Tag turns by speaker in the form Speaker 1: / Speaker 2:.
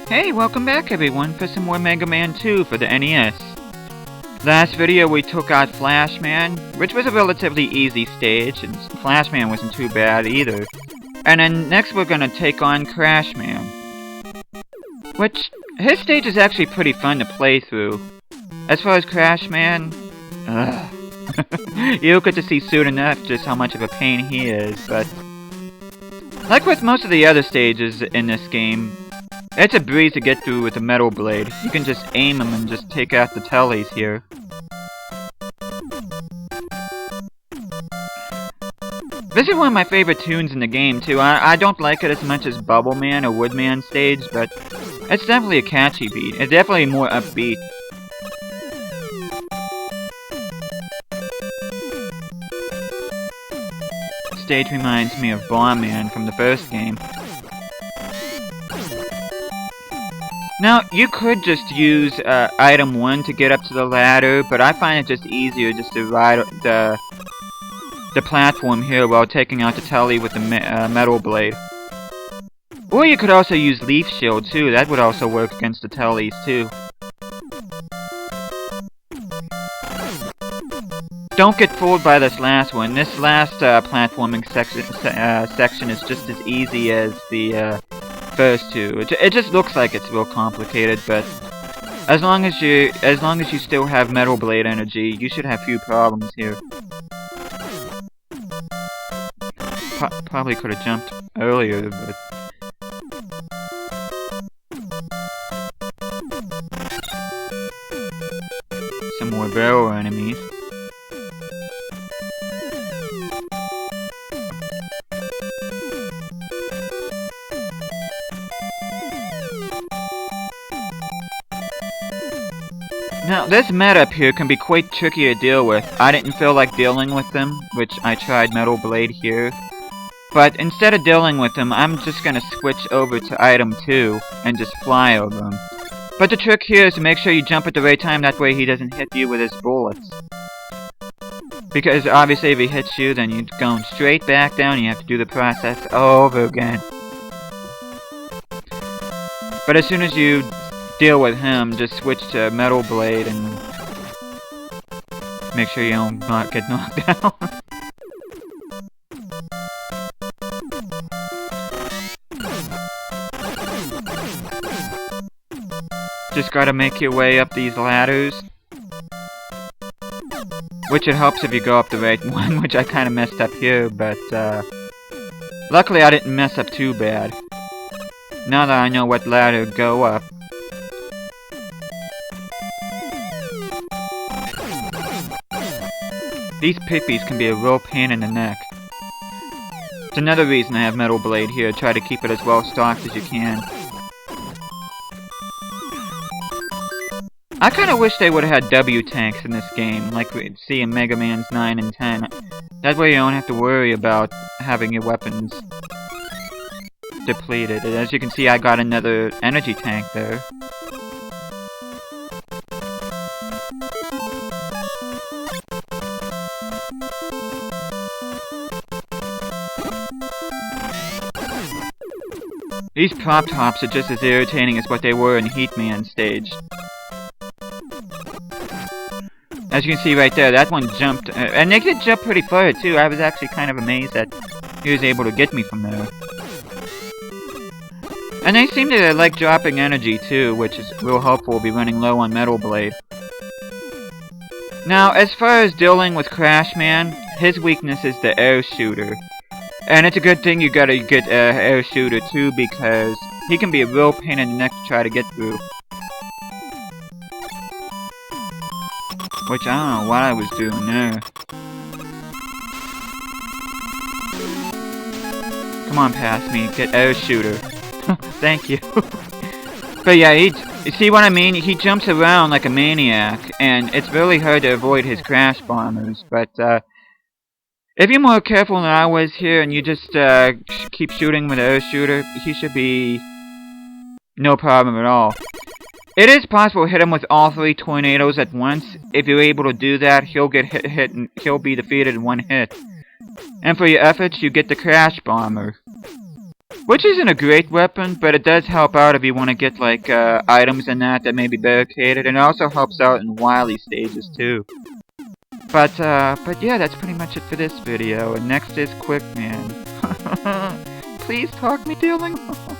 Speaker 1: Hey, welcome back everyone for some more Mega Man 2 for the NES. Last video we took out Flashman, which was a relatively easy stage, and Flashman wasn't too bad either. And then next we're gonna take on Crashman. Which, his stage is actually pretty fun to play through. As far as Crashman, you'll get to see soon enough just how much of a pain he is, but like with most of the other stages in this game, it's a breeze to get through with the Metal Blade. You can just aim him and just take out the Tellies here. This is one of my favorite tunes in the game too. I don't like it as much as Bubble Man or Woodman stage, but it's definitely a catchy beat. It's definitely more upbeat. Stage reminds me of Bomb Man from the first game. Now, you could just use item 1 to get up to the ladder, but I find it just easier just to ride the platform here while taking out the Telly with the Metal Blade. Or you could also use Leaf Shield too, that would also work against the Tellies too. Don't get fooled by this last one. This last platforming section is just as easy as the first two. It just looks like it's real complicated, but as long as you still have Metal Blade energy, you should have few problems here. Probably could have jumped earlier, but some more barrel enemies. Now, this meta up here can be quite tricky to deal with. I didn't feel like dealing with them, which I tried Metal Blade here. But instead of dealing with them, I'm just gonna switch over to item 2 and just fly over them. But the trick here is to make sure you jump at the right time, that way he doesn't hit you with his bullets. Because obviously if he hits you, then you're going straight back down, you have to do the process over again. But as soon as you deal with him, just switch to Metal Blade and make sure you don't get knocked out. Just gotta make your way up these ladders. Which it helps if you go up the right one, which I kinda messed up here, but luckily I didn't mess up too bad. Now that I know what ladder to go up. These Pipis can be a real pain in the neck. It's another reason I have Metal Blade here, try to keep it as well stocked as you can. I kinda wish they would've had W tanks in this game, like we see in Mega Man's 9 and 10. That way you don't have to worry about having your weapons depleted. And as you can see, I got another energy tank there. These prop tops are just as irritating as what they were in Heatman stage. As you can see right there, that one jumped, and they did jump pretty far too. I was actually kind of amazed that he was able to get me from there. And they seem to like dropping energy too, which is real helpful if you're running low on Metal Blade. Now, as far as dealing with Crashman, his weakness is the air shooter. And it's a good thing you gotta get air shooter too, because he can be a real pain in the neck to try to get through. Which I don't know what I was doing there. Come on, past me, get air shooter. Thank you. But yeah, you see what I mean? He jumps around like a maniac, and it's really hard to avoid his crash bombers, but if you're more careful than I was here, and you just keep shooting with the air shooter, he should be no problem at all. It is possible to hit him with all 3 tornadoes at once. If you're able to do that, he'll get hit and he'll be defeated in one hit. And for your efforts, you get the Crash Bomber. Which isn't a great weapon, but it does help out if you want to get, like, items in that may be barricaded, and it also helps out in wily stages, too. But yeah, that's pretty much it for this video, and next is Quick Man. Please talk me, Dylan.